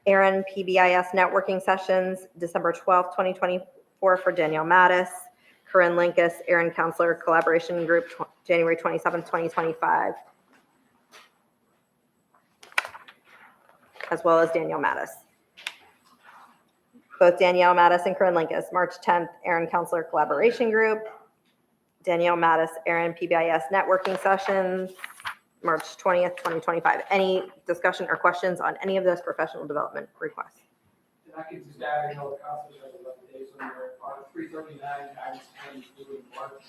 Aaron PBIS networking sessions, December 12th, 2024 for Danielle Mattis. Corinne Linkus, Aaron Counselor Collaboration Group, January 27th, 2025. As well as Danielle Mattis. Both Danielle Mattis and Corinne Linkus, March 10th, Aaron Counselor Collaboration Group. Danielle Mattis, Aaron PBIS networking sessions, March 20th, 2025. Any discussion or questions on any of those professional development requests? And I could just add, the counselors have 11 days when they're on 339 guidance plans due in March.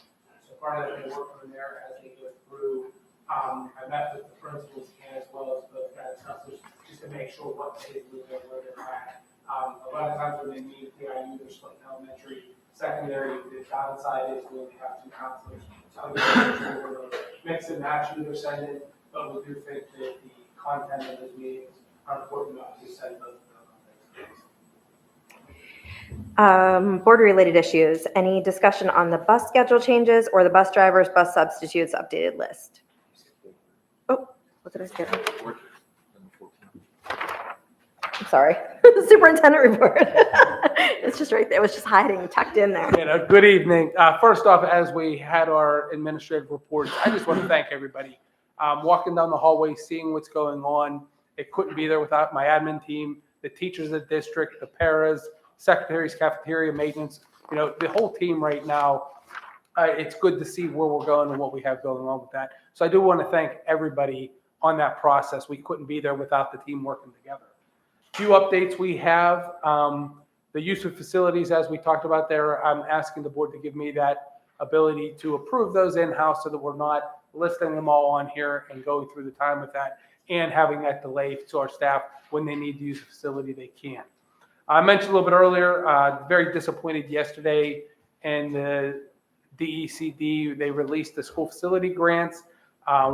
So part of that, they work on there as they go through. I met with the principals as well as the guidance counselors just to make sure what they do and where they're at. A lot of times when they meet, they're split elementary, secondary. The downside is we only have 2 counselors. So I'm going to mix and match who they're sending, but we do think that the content of those meetings are important enough to send those. Board-related issues. Any discussion on the bus schedule changes or the bus drivers, bus substitutes updated list? Oh, what did I skip? I'm sorry. Superintendent report. It's just right there. It was just hiding, tucked in there. Good evening. First off, as we had our administrative reports, I just want to thank everybody walking down the hallway, seeing what's going on. It couldn't be there without my admin team, the teachers of the district, the paras, secretaries, cafeteria, maintenance, the whole team right now. It's good to see where we're going and what we have going on with that. So I do want to thank everybody on that process. We couldn't be there without the team working together. A few updates we have. The use of facilities, as we talked about there, I'm asking the board to give me that ability to approve those in-house so that we're not listing them all on here and going through the time with that and having that delay to our staff when they need to use a facility, they can. I mentioned a little bit earlier, very disappointed yesterday in the DECD, they released the school facility grants.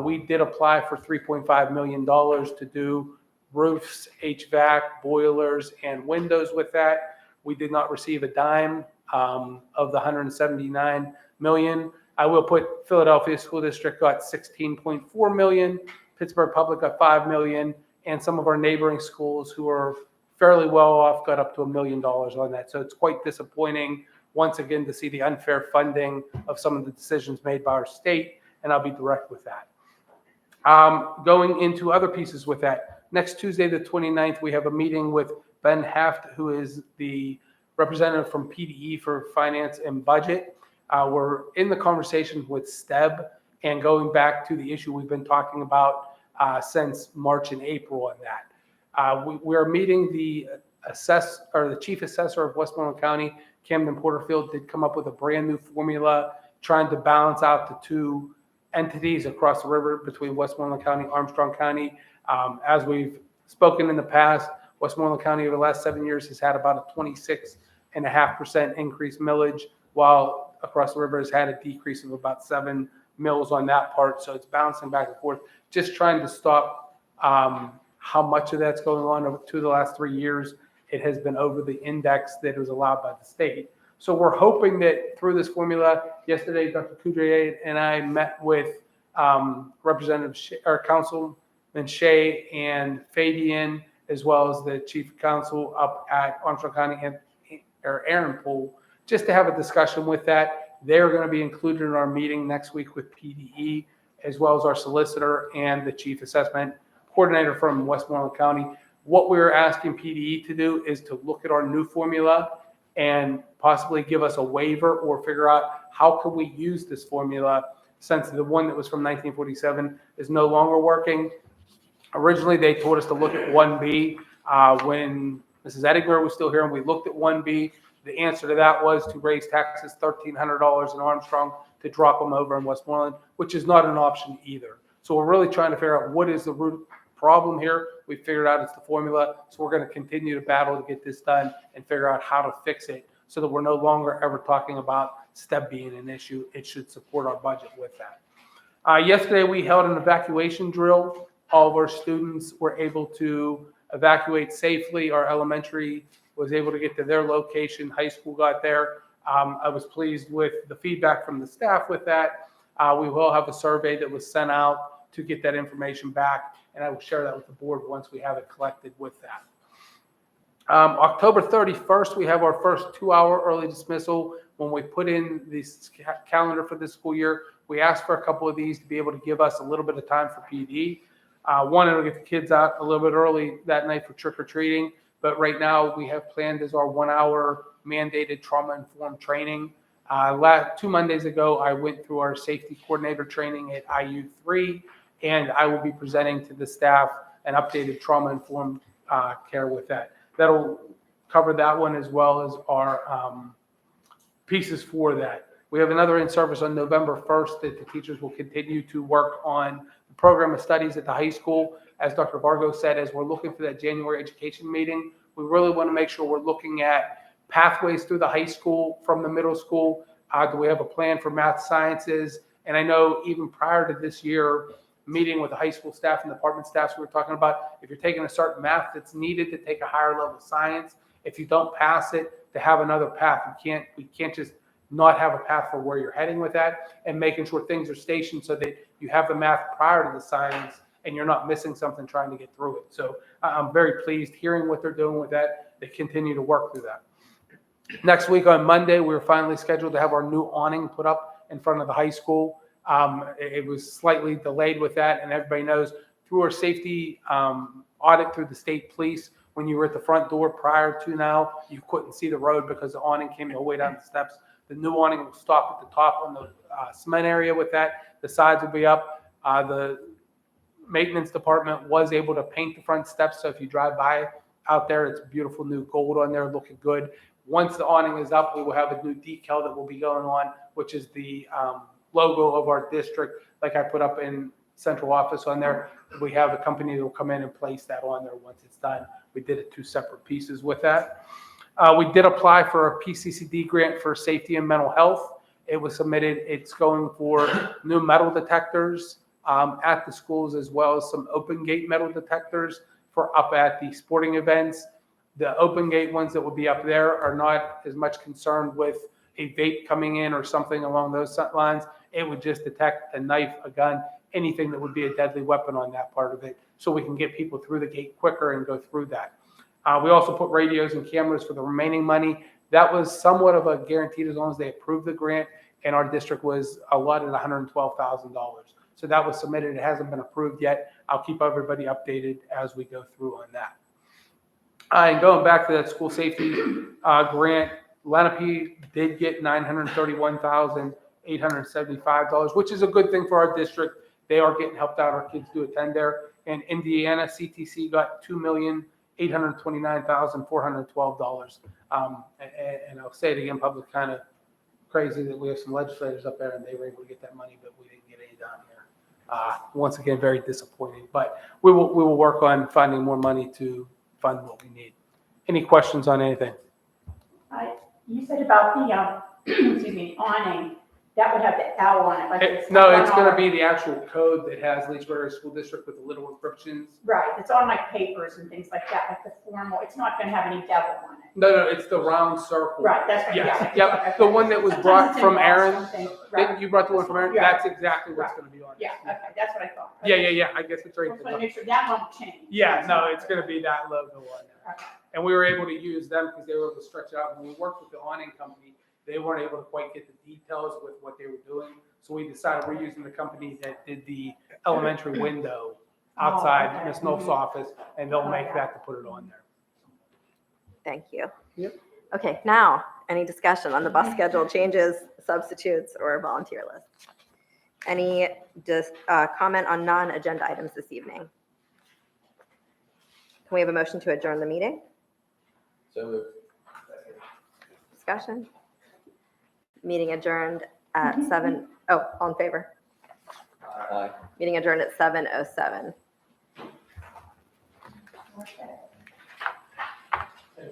We did apply for $3.5 million to do roofs, HVAC, boilers, and windows with that. We did not receive a dime of the $179 million. I will put Philadelphia School District got $16.4 million, Pittsburgh Public got $5 million, and some of our neighboring schools who are fairly well off got up to $1 million on that. So it's quite disappointing once again to see the unfair funding of some of the decisions made by our state, and I'll be direct with that. Going into other pieces with that, next Tuesday, the 29th, we have a meeting with Ben Haft, who is the representative from PDE for Finance and Budget. We're in the conversation with STEB and going back to the issue we've been talking about since March and April on that. We are meeting the chief assessor of Westmoreland County, Camden Porterfield, did come up with a brand new formula trying to balance out the two entities across the river between Westmoreland County, Armstrong County. As we've spoken in the past, Westmoreland County over the last 7 years has had about a 26.5% increase millage, while across the river has had a decrease of about 7 mills on that part. So it's bouncing back and forth, just trying to stop how much of that's going on over the last 3 years. It has been over the index that was allowed by the state. So we're hoping that through this formula, yesterday, Dr. Coudray and I met with Councilman Shea and Fabian, as well as the chief counsel up at Armstrong County Aaron Pool, just to have a discussion with that. They're going to be included in our meeting next week with PDE, as well as our solicitor and the chief assessment coordinator from Westmoreland County. What we're asking PDE to do is to look at our new formula and possibly give us a waiver or figure out how can we use this formula since the one that was from 1947 is no longer working. Originally, they told us to look at 1B when Mrs. Eddinger was still here, and we looked at 1B. The answer to that was to raise taxes $1,300 in Armstrong to drop them over in Westmoreland, which is not an option either. So we're really trying to figure out what is the root problem here. We figured out it's the formula, so we're going to continue to battle to get this done and figure out how to fix it so that we're no longer ever talking about STEP being an issue. It should support our budget with that. Yesterday, we held an evacuation drill. All of our students were able to evacuate safely. Our elementary was able to get to their location. High school got there. I was pleased with the feedback from the staff with that. We will have a survey that was sent out to get that information back, and I will share that with the board once we have it collected with that. October 31st, we have our first 2-hour early dismissal. When we put in this calendar for this school year, we asked for a couple of these to be able to give us a little bit of time for PD. One, it'll get the kids out a little bit early that night for trick-or-treating, but right now we have planned as our 1-hour mandated trauma-informed training. 2 Mondays ago, I went through our safety coordinator training at IU3, and I will be presenting to the staff an updated trauma-informed care with that. That'll cover that one as well as our pieces for that. We have another in-service on November 1st that the teachers will continue to work on the program of studies at the high school. As Dr. Vargo said, as we're looking for that January education meeting, we really want to make sure we're looking at pathways through the high school from the middle school. Do we have a plan for math sciences? And I know even prior to this year, meeting with the high school staff and department staffs, we were talking about if you're taking a certain math that's needed to take a higher level of science, if you don't pass it, to have another path. We can't just not have a path for where you're heading with that, and making sure things are stationed so that you have the math prior to the science and you're not missing something trying to get through it. So I'm very pleased hearing what they're doing with that. They continue to work through that. Next week on Monday, we're finally scheduled to have our new awning put up in front of the high school. It was slightly delayed with that, and everybody knows through our safety audit through the state police, when you were at the front door prior to now, you couldn't see the road because the awning came all the way down the steps. The new awning will stop at the top on the cement area with that. The sides will be up. The maintenance department was able to paint the front steps, so if you drive by out there, it's beautiful new gold on there, looking good. Once the awning is up, we will have a new decal that will be going on, which is the logo of our district, like I put up in central office on there. We have a company that will come in and place that on there once it's done. We did it 2 separate pieces with that. We did apply for a PCCD grant for safety and mental health. It was submitted. It's going for new metal detectors at the schools, as well as some open gate metal detectors for up at the sporting events. The open gate ones that will be up there are not as much concerned with a vape coming in or something along those lines. It would just detect a knife, a gun, anything that would be a deadly weapon on that part of it, so we can get people through the gate quicker and go through that. We also put radios and cameras for the remaining money. That was somewhat of a guaranteed as long as they approved the grant, and our district was allotted $112,000. So that was submitted. It hasn't been approved yet. I'll keep everybody updated as we go through on that. And going back to that school safety grant, Lenape did get $931,875, which is a good thing for our district. They are getting helped out. Our kids do attend there. And Indiana CTC got $2,829,412. And I'll say it again, public, kind of crazy that we have some legislators up there and they were able to get that money, but we didn't get any down here. Once again, very disappointing. But we will work on finding more money to fund what we need. Any questions on anything? You said about the, excuse me, awning, that would have the L on it, like it's. No, it's going to be the actual code that has Leechburg School District with the little inscriptions. Right, it's on like papers and things like that, like the formal, it's not gonna have any devil on it. No, it's the round circle. Right, that's right, Yes, yeah. yep. The one that was Sometimes brought it's from embossed Aaron. something, right. You brought the one from Aaron? Yeah. That's exactly what's going to be on it. Yeah, okay, that's what I thought. Yeah. I guess it's right Just want to there. make sure that won't change. Yeah, no, it's going to be that logo on there. Okay. And we were able to use them because they were able to stretch it out. When we worked with the awning company, they weren't able to quite get the details with what they were doing. So we decided we're using the company that did the elementary window outside okay. Ms. Knopf's office, and they'll make that to put it on there. Thank you. Yep. Okay, now, any discussion on the bus schedule changes, substitutes, or volunteer list? Any comment on non-agenda items this evening? Can we have a motion to adjourn the meeting? So moved. Discussion? Meeting adjourned at all in favor? Aye. Meeting adjourned at 7:07. Okay.